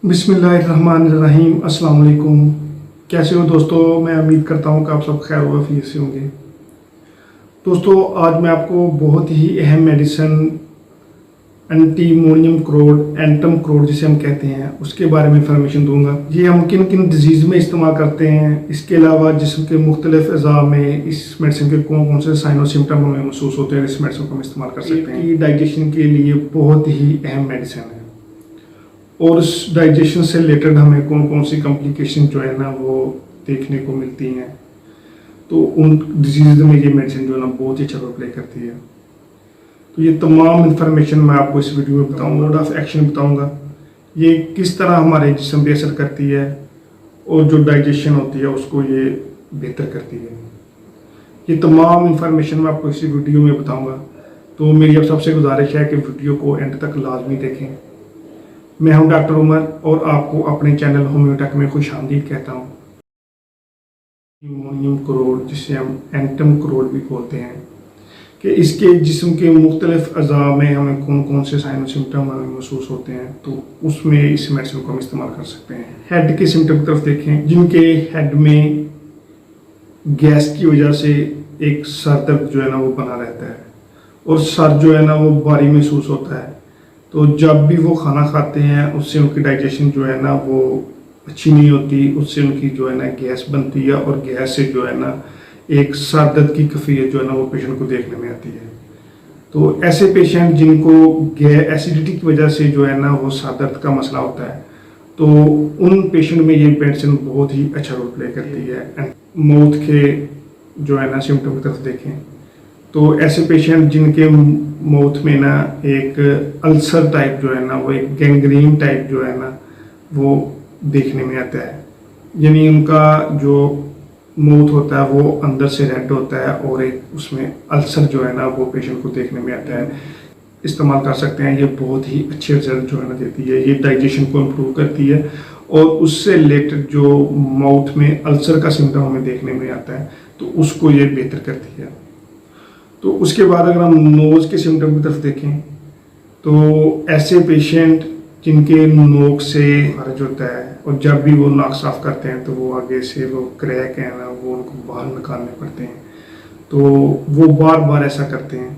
बिस्मिल्लाहिर्रहमानिर्रहीम। अस्सलाम वालेकुम। कैसे हो दोस्तों? मैं उम्मीद करता हूँ कि आप सब खैर वफियत से होंगे। दोस्तों, आज मैं आपको बहुत ही अहम मेडिसिन एंटीमोनियम क्रोड, एंटम क्रोड जिसे हम कहते हैं, उसके बारे में इंफॉर्मेशन दूंगा। ये हम किन किन डिजीज़ में इस्तेमाल करते हैं, इसके अलावा जिस्म के मुख्तलिफ अज़ा में इस मेडिसिन के कौन कौन से साइन और सिम्टम हमें महसूस होते हैं, इस मेडिसिन को हम इस्तेमाल कर सकते हैं। डाइजेशन के लिए बहुत ही अहम मेडिसिन है और उस डाइजेशन से रिलेटेड हमें कौन कौन सी कॉम्प्लिकेशन जो है ना वो देखने को मिलती हैं। तो उन डिजीज़ में ये मेडिसिन जो है ना बहुत ही अच्छा रोल प्ले करती है। तो ये तमाम इन्फॉर्मेशन मैं आपको इस वीडियो में बताऊँगा, मोड ऑफ एक्शन बताऊँगा, ये किस तरह हमारे जिस्म पे असर करती है और जो डाइजेशन होती है उसको ये बेहतर करती है। ये तमाम इन्फॉर्मेशन मैं आपको इसी वीडियो में बताऊँगा। तो मेरी अब सबसे गुजारिश है कि वीडियो को एंड तक लाजमी देखें। मैं हूं डॉक्टर उमर और आपको अपने चैनल होम्योटेक में खुशामदीद कहता हूं। एंटीमोनियम क्रोड, जिसे हम एंटम क्रोड भी बोलते हैं, कि इसके जिस्म के मुख्तलिफ अज़ा में हमें कौन कौन से साइन और सिम्टम हमें महसूस होते हैं, तो उसमें इस मेडिसिन को हम इस्तेमाल कर सकते हैं। हेड के सिम्टम की तरफ देखें, जिनके हेड में गैस की वजह से एक सर दर्द जो है ना वो बना रहता है और सर जो है ना वो भारी महसूस होता है। तो जब भी वो खाना खाते हैं उससे उनकी डाइजेशन जो है ना वो अच्छी नहीं होती, उससे उनकी जो है ना गैस बनती है और गैस से जो है ना एक सर दर्द की कैफियत जो है ना वो पेशेंट को देखने में आती है। तो ऐसे पेशेंट जिनको एसिडिटी की वजह से जो है ना वो सर दर्द का मसला होता है, तो उन पेशेंट में ये मेडिसिन बहुत ही अच्छा रोल प्ले करती है। मौत के जो है ना सिम्टम की तरफ देखें, तो ऐसे पेशेंट जिनके माउथ में ना एक अल्सर टाइप जो है ना वो एक गैंग्रीन टाइप जो है ना वो देखने में आता है, यानी उनका जो माउथ होता है वो अंदर से रेड होता है और एक उसमें अल्सर जो है ना वो पेशेंट को देखने में आता है। इस्तेमाल कर सकते हैं, ये बहुत ही अच्छे रिजल्ट जो है ना देती है। ये डाइजेशन को इम्प्रूव करती है और उससे रिलेटेड जो माउथ में अल्सर का सिम्टम हमें देखने में आता है तो उसको ये बेहतर करती है। तो उसके बाद अगर हम नोज़ के सिम्टम की तरफ देखें, तो ऐसे पेशेंट जिनके नोक से खर्च होता है और जब भी वो नाक साफ करते हैं तो वो आगे से वो क्रैक है ना वो उनको बाहर निकालने पड़ते हैं, तो वो बार बार ऐसा करते हैं,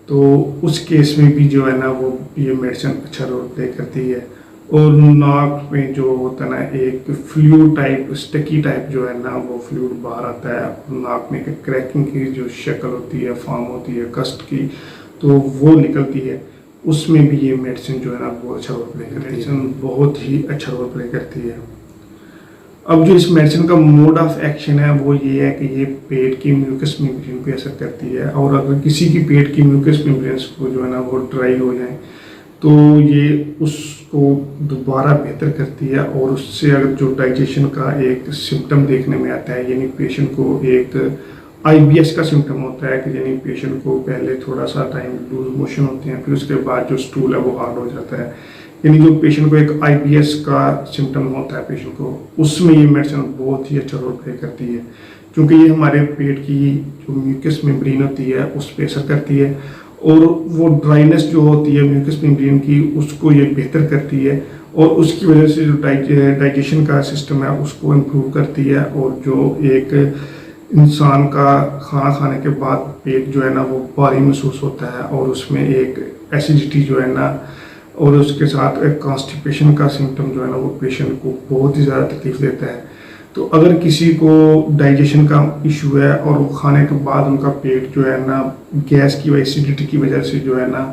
तो उस केस में भी जो है ना वो ये मेडिसिन अच्छा रोल प्ले करती है। और नाक में जो होता है ना एक फ्लूइड टाइप, स्टिकी टाइप जो है ना वो फ्लूइड बाहर आता है, नाक में एक क्रैकिंग की जो शक्ल होती है, फॉर्म होती है कस्ट की, तो वो निकलती है, उसमें भी ये मेडिसिन जो है ना बहुत अच्छा रोल प्ले करती है। मेडिसिन बहुत ही अच्छा रोल प्ले करती है। अब जो इस मेडिसिन का मोड ऑफ एक्शन है वो ये है कि ये पेट की म्यूकस मेम्ब्रेन पे असर करती है और अगर किसी की पेट की म्यूकस मेम्ब्रेन को जो है ना वो ड्राई हो जाए तो ये उसको दोबारा बेहतर करती है और उससे अगर जो डाइजेशन का एक सिम्टम देखने में आता है, यानी पेशेंट को एक IBS का सिम्टम होता है कि यानी पेशेंट को पहले थोड़ा सा टाइम लूज मोशन होते हैं, फिर उसके बाद जो स्टूल है वो हार्ड हो जाता है, यानी जो पेशेंट को एक IBS का सिम्टम होता है पेशेंट को, उसमें ये मेडिसिन बहुत ही अच्छा रोल प्ले करती है, क्योंकि ये हमारे पेट की जो म्यूकस मेम्ब्रेन होती है उस पर असर करती है और वो ड्राइनेस जो होती है म्यूकस मेम्ब्रेन की उसको ये बेहतर करती है और उसकी वजह से जो डाइजेशन का सिस्टम है उसको इम्प्रूव करती है और जो एक इंसान का खाना खाने के बाद पेट जो है ना वो भारी महसूस होता है और उसमें एक एसिडिटी जो है ना और उसके साथ एक कॉन्स्टिपेशन का सिम्टम जो है ना वो पेशेंट को बहुत ही ज़्यादा तकलीफ देता है। तो अगर किसी को डाइजेशन का इशू है और वो खाने के बाद उनका पेट जो है ना गैस की एसिडिटी की वजह से जो है ना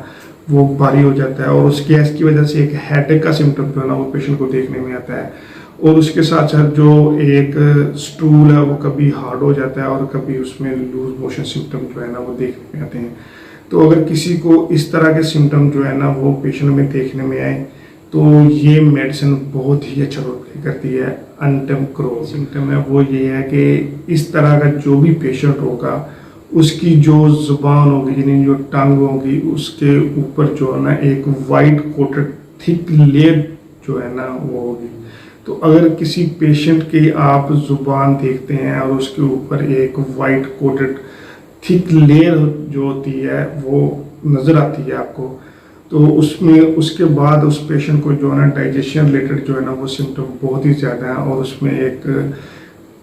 वो भारी हो जाता है और उस गैस की वजह से एक हेडेक का सिम्टम जो है ना वो पेशेंट को देखने में आता है और उसके साथ साथ जो एक स्टूल है वो कभी हार्ड हो जाता है और कभी उसमें लूज मोशन सिम्टम जो है ना वो देखने में आते हैं। तो अगर किसी को इस तरह के सिम्टम जो है ना वो पेशेंट में देखने में आए तो ये मेडिसिन बहुत ही अच्छा रोल प्ले करती है। एंटम क्रोड सिम्टम है वो ये है कि इस तरह का जो भी पेशेंट होगा उसकी जो जुबान होगी, यानी जो टंग होगी, उसके ऊपर जो है ना एक वाइट कोटेड थिक लेयर जो है ना वो होगी। तो अगर किसी पेशेंट की आप जुबान देखते हैं और उसके ऊपर एक वाइट कोटेड थिक लेयर जो होती है वो नज़र आती है आपको, तो उसमें उसके बाद उस पेशेंट को जो है ना डाइजेशन रिलेटेड जो है ना वो सिम्टम बहुत ही ज़्यादा है, और उसमें एक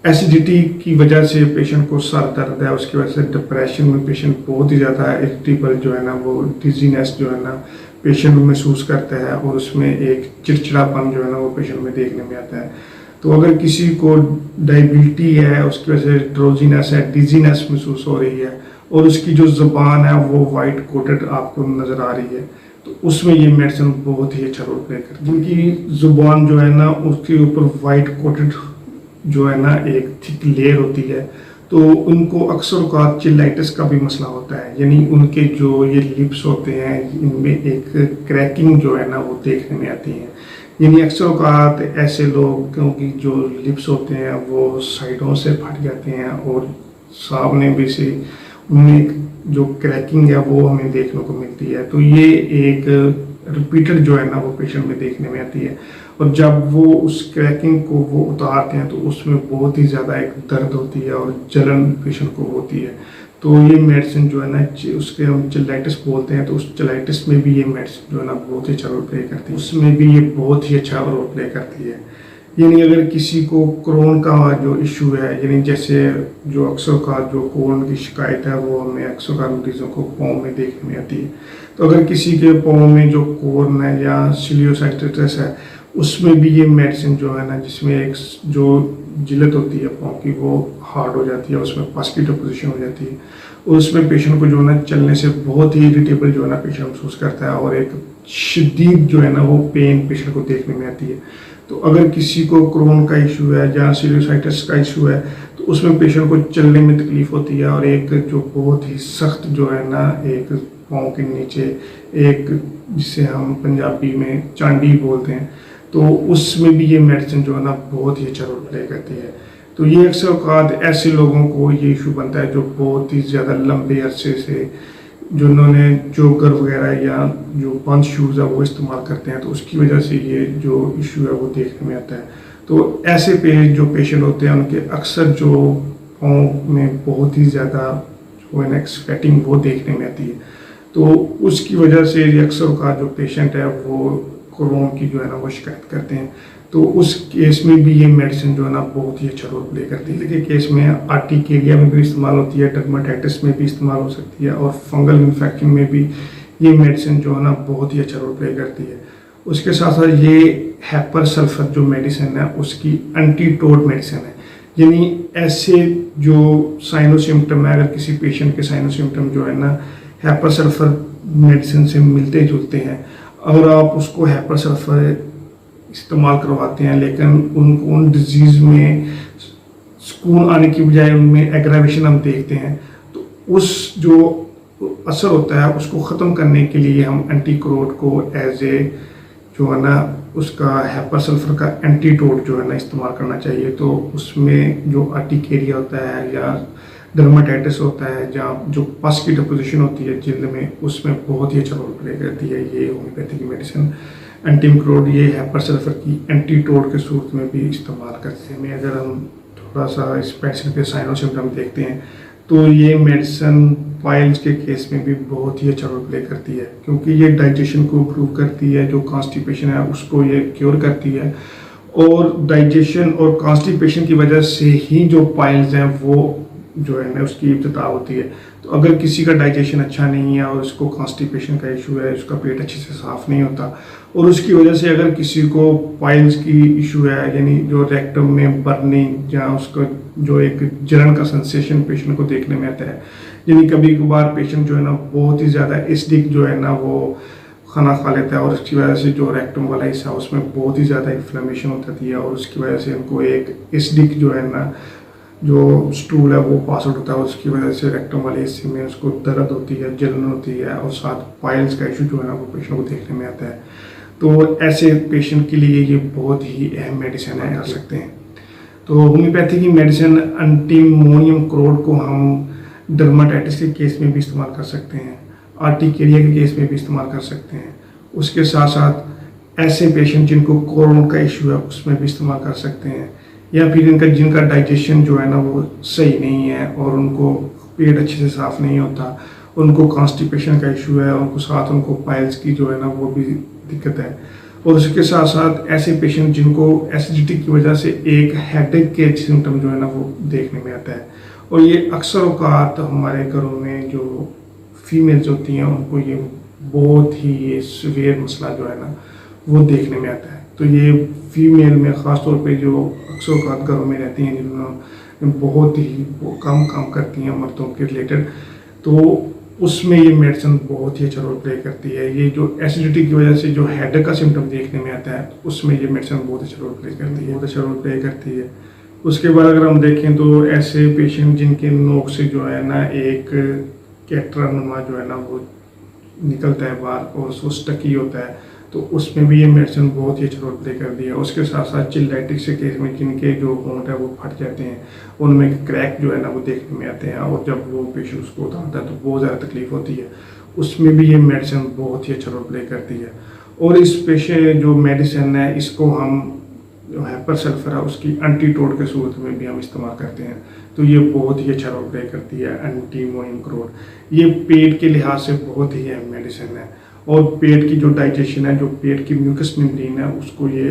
एसिडिटी की वजह से पेशेंट को सर दर्द है, उसकी वजह से डिप्रेशन में पेशेंट बहुत ही ज़्यादा इरिटेबल जो है ना वो डिजीनेस जो है ना पेशेंट महसूस करता है, और उसमें एक चिड़चिड़ापन जो है ना वो पेशेंट में देखने में आता है। तो अगर किसी को डायबिलिटी है, उसकी वजह से ड्रोजीनेस है, डिजीनेस महसूस हो रही है, और उसकी जो ज़ुबान है वो वाइट कोटेड आपको नज़र आ रही है, तो उसमें ये मेडिसिन बहुत ही अच्छा रोल प्ले करती है। जिनकी ज़ुबान जो है ना उसके ऊपर वाइट कोटेड जो है ना एक थिक लेयर होती है, तो उनको अक्सर का चिलाइटिस का भी मसला होता है, यानी उनके जो ये लिप्स होते हैं इनमें एक क्रैकिंग जो है ना वो देखने में आती है। यानी अक्सर औकात ऐसे लोगों की जो लिप्स होते हैं वो साइडों से फट जाते हैं, और सामने भी से उनमें जो क्रैकिंग है वो हमें देखने को मिलती है। तो ये एक रिपीटेड जो है ना वो पेशेंट में देखने में आती है, और जब वो उस क्रैकिंग को वो उतारते हैं तो उसमें बहुत ही ज़्यादा एक दर्द होती है और जलन पेशेंट को होती है। तो ये मेडिसिन जो है ना उसके हम चिलाइटिस बोलते हैं, तो उस चिलाइटिस में भी ये मेडिसिन जो है ना बहुत ही अच्छा रोल प्ले करती है, उसमें भी ये बहुत ही अच्छा रोल प्ले करती है। यानी अगर किसी को क्रोन का जो इशू है, यानी जैसे जो अक्सर का जो क्रोन की शिकायत है वो हमें अक्सर का मरीजों को पाँव में देखने में आती है, तो अगर किसी के पाँव में जो क्रोन है या सिलियोसाइटिस है उसमें भी ये मेडिसिन जो है ना जिसमें एक जो जिल्लत होती है पाँव की वो हार्ड हो जाती है, उसमें पस की डिपोजिशन हो जाती है, और उसमें पेशेंट को जो है ना चलने से बहुत ही इरिटेबल जो है ना पेशेंट महसूस करता है, और एक शदीद जो है ना वो पेन पेशेंट को देखने में आती है। तो अगर किसी को क्रोन का इशू है या सिलियोसाइटिस का इशू है तो उसमें पेशेंट को चलने में तकलीफ होती है, और एक जो बहुत ही सख्त जो है ना एक पाँव के नीचे एक जिसे हम पंजाबी में चांडी बोलते हैं, तो उसमें भी ये मेडिसिन जो है ना बहुत ही अच्छा रोल प्ले करती है। तो ये अक्सर औकात ऐसे लोगों को ये इशू बनता है जो बहुत ही ज़्यादा लंबे अरसे से जिन्होंने जोगर वगैरह या जो बंद शूज़ है वो इस्तेमाल करते हैं, तो उसकी वजह से ये जो इशू है वो देखने में आता है। तो ऐसे जो पेशेंट होते हैं उनके अक्सर जो पाँव में बहुत ही ज़्यादा जो है ना स्वेटिंग वो देखने में आती है, तो उसकी वजह से ये अक्सर का जो पेशेंट है वो क्रोन की जो है ना वो शिकायत करते हैं। तो उस केस में भी ये मेडिसिन जो है ना बहुत ही अच्छा रोल प्ले करती है। लेकिन केस में आर्टिकेरिया में भी इस्तेमाल होती है, डर्माटाइटिस में भी इस्तेमाल हो सकती है, और फंगल इन्फेक्शन में भी ये मेडिसिन जो है ना बहुत ही अच्छा रोल प्ले करती है। उसके साथ साथ ये हैपर सल्फर जो मेडिसिन है उसकी एंटीटोड मेडिसिन है, यानी ऐसे जो साइनो सिम्टम है, अगर किसी पेशेंट के साइनो सिम्टम जो है ना हैपर सल्फर मेडिसिन से मिलते जुलते हैं, और आप उसको हैपर सल्फर इस्तेमाल करवाते हैं, लेकिन उनको उन डिजीज़ में सुकून आने की बजाय उनमें एग्रावेशन हम देखते हैं, तो उस जो असर होता है उसको ख़त्म करने के लिए हम एंटीक्रोड को एज ए जो है ना उसका हैपर सल्फर का एंटीटोड जो है ना इस्तेमाल करना चाहिए। तो उसमें जो आर्टिकेरिया होता है या डर्माटाइटिस होता है, जहाँ जो पस की डिपोजिशन होती है जिल्द में, उसमें बहुत ही अच्छा रोल प्ले करती है ये होम्योपैथिक मेडिसिन एंटीक्रोड। ये हैपर सल्फर की एंटीटोड के सूरत में भी इस्तेमाल करते हैं। अगर हम थोड़ा सा इस पेशेंट के साइनो सिम्टम देखते हैं तो ये मेडिसिन पाइल्स के केस में भी बहुत ही अच्छा रोल प्ले करती है, क्योंकि ये डाइजेशन को इम्प्रूव करती है, जो कॉन्स्टिपेशन है उसको ये क्योर करती है, और डाइजेशन और कॉन्स्टिपेशन की वजह से ही जो पाइल्स हैं वो जो है ना उसकी इब्तिदा होती है। तो अगर किसी का डाइजेशन अच्छा नहीं है और उसको कॉन्स्टिपेशन का इशू है, उसका पेट अच्छे से साफ़ नहीं होता, और उसकी वजह से अगर किसी को पाइल्स की इशू है, यानी जो रेक्टम में बर्निंग या उसका जो एक जलन का सेंसेशन पेशेंट को देखने में आता है, यानी कभी कभार पेशेंट जो है ना बहुत ही ज़्यादा एसिडिक जो है ना वो खाना खा लेता है, और उसकी वजह से जो रेक्टम वाला हिस्सा उसमें बहुत ही ज़्यादा इन्फ्लेमेशन होती है, और उसकी वजह से उनको एक एसिडिक जो है ना जो स्टूल है वो पास आउट होता है, उसकी वजह से रेक्टम वाले हिस्से में उसको दर्द होती है, जलन होती है, और साथ पाइल्स का इशू जो है ना वो पेशेंट को देखने में आता है। तो ऐसे पेशेंट के लिए ये बहुत ही अहम मेडिसिन है, कर सकते हैं। तो होम्योपैथी की मेडिसिन एंटीमोनियम क्रोड को हम डर्माटाइटिस के केस में भी इस्तेमाल कर सकते हैं, आर्टिकेरिया के केस में भी इस्तेमाल कर सकते हैं। उसके साथ साथ ऐसे पेशेंट जिनको क्रोन का इशू है उसमें भी इस्तेमाल कर सकते हैं, या फिर जिनका डाइजेशन जो है ना वो सही नहीं है और उनको पेट अच्छे से साफ़ नहीं होता, उनको कॉन्स्टिपेशन का इशू है, उनको साथ उनको पाइल्स की जो है ना वो भी दिक्कत है। और उसके साथ साथ ऐसे पेशेंट जिनको एसिडिटी की वजह से एक हेडेक के सिम्टम जो है ना वो देखने में आता है। और ये अक्सर औकात हमारे घरों में जो फीमेल्स होती हैं उनको ये बहुत ही ये सीवियर मसला जो है ना वो देखने में आता है। तो ये फीमेल में ख़ास तौर पे जो अक्सर औकात घरों में रहती हैं जिन्होंने बहुत ही कम काम करती हैं मर्दों के रिलेटेड, तो उसमें ये मेडिसिन बहुत ही अच्छा रोल प्ले करती है। ये जो एसिडिटी की वजह से जो हेडेक का सिम्टम देखने में आता है उसमें ये मेडिसिन बहुत अच्छा रोल प्ले करती है, बहुत अच्छा रोल प्ले करती है। उसके बाद अगर हम देखें तो ऐसे पेशेंट जिनके नोक से जो है ना एक कैटरा नुमा जो है ना वो निकलता है बाहर और उसको स्टकी होता है, तो उसमें भी ये मेडिसिन बहुत ही अच्छा रोल प्ले कर दिया। उसके साथ साथ चिल्लाइटिस के केस में जिनके जो होंठ है वो फट जाते हैं, उनमें क्रैक जो है ना वो देखने में आते हैं और जब वो पेशेंट उसको उतारता है तो बहुत ज़्यादा तकलीफ होती है, उसमें भी ये मेडिसिन बहुत ही अच्छा रोल प्ले करती है। और इस पेशेंट जो मेडिसिन है इसको हम जो हाइपर सल्फर है उसकी एंटीटोड के सूरत में भी हम इस्तेमाल करते हैं, तो ये बहुत ही अच्छा रोल प्ले करती है एंटीमोनियम क्रोड। ये पेट के लिहाज से बहुत ही अहम मेडिसिन है और पेट की जो डाइजेशन है, जो पेट की म्यूकस मेम्ब्रेन है उसको ये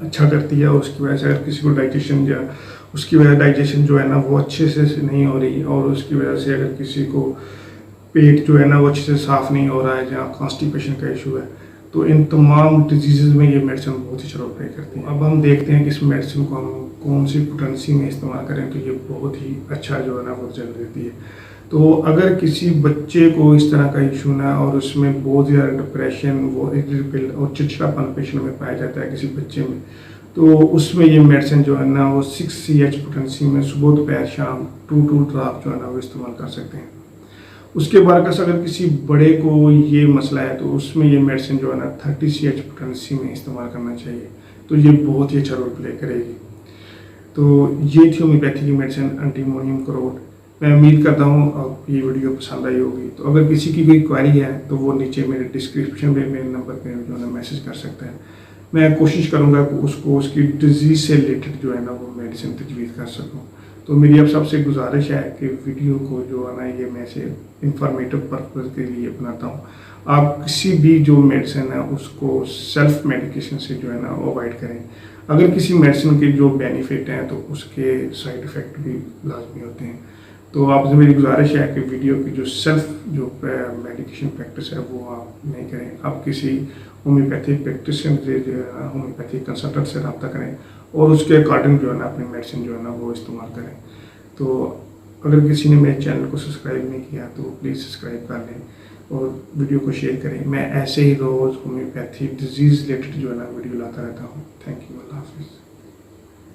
अच्छा करती है। उसकी वजह से अगर किसी को डाइजेशन या उसकी वजह डाइजेशन जो है ना वो अच्छे से नहीं हो रही और उसकी वजह से अगर किसी को पेट जो है ना वो अच्छे से साफ़ नहीं हो रहा है, जहाँ कॉन्स्टिपेशन का इशू है, तो इन तमाम डिजीज़ में ये मेडिसिन बहुत ही अच्छा रोल प्ले करती है। अब हम देखते हैं कि इस मेडिसिन को हम कौन सी पोटेंसी में इस्तेमाल करें तो ये बहुत ही अच्छा जो है ना वो रिजल्ट देती है। तो अगर किसी बच्चे को इस तरह का इशू ना और उसमें बहुत ज़्यादा डिप्रेशन वो इरिटेबल और चिड़चिड़ापन पेशेंट में पाया जाता है किसी बच्चे में, तो उसमें ये मेडिसिन जो है ना वो 6 CH पोटेंसी में सुबह दोपहर शाम 2 ड्रॉप जो है ना वो इस्तेमाल कर सकते हैं। उसके बरकस अगर किसी बड़े को ये मसला है तो उसमें ये मेडिसिन जो है ना 30 CH पोटेंसी में इस्तेमाल करना चाहिए, तो ये बहुत ही अच्छा रोल प्ले करेगी। तो ये थी होम्योपैथी की मेडिसिन एंटीमोनियम क्रोड। मैं उम्मीद करता हूँ आपको ये वीडियो पसंद आई होगी। तो अगर किसी की कोई क्वेरी है तो वो नीचे मेरे डिस्क्रिप्शन में मेरे नंबर पे जो है मैसेज कर सकते हैं। मैं कोशिश करूँगा कि उसको उसकी डिजीज़ से रिलेटेड जो है ना वो मेडिसिन तजवीज़ कर सकूँ। तो मेरी अब सबसे गुजारिश है कि वीडियो को जो है ना ये मैं से इंफॉर्मेटिव पर्पज़ के लिए बनाता हूँ। आप किसी भी जो मेडिसिन है उसको सेल्फ मेडिकेशन से जो है ना अवॉइड करें। अगर किसी मेडिसिन के जो बेनिफिट हैं तो उसके साइड इफ़ेक्ट भी लाजमी होते हैं। तो आपसे मेरी गुजारिश है कि वीडियो की जो सेल्फ जो मेडिकेशन प्रैक्टिस है वो आप नहीं करें। आप किसी होम्योपैथिक प्रैक्टिशनर से जो है होम्योपैथिक कंसल्टेंट से रब्ता करें और उसके अकॉर्डिंग जो है ना अपनी मेडिसिन जो है ना वो इस्तेमाल करें। तो अगर किसी ने मेरे चैनल को सब्सक्राइब नहीं किया तो प्लीज़ सब्सक्राइब कर लें और वीडियो को शेयर करें। मैं ऐसे ही रोज़ होम्योपैथी डिजीज़ रिलेटेड जो है ना वीडियो लाता रहता हूँ। Thank you.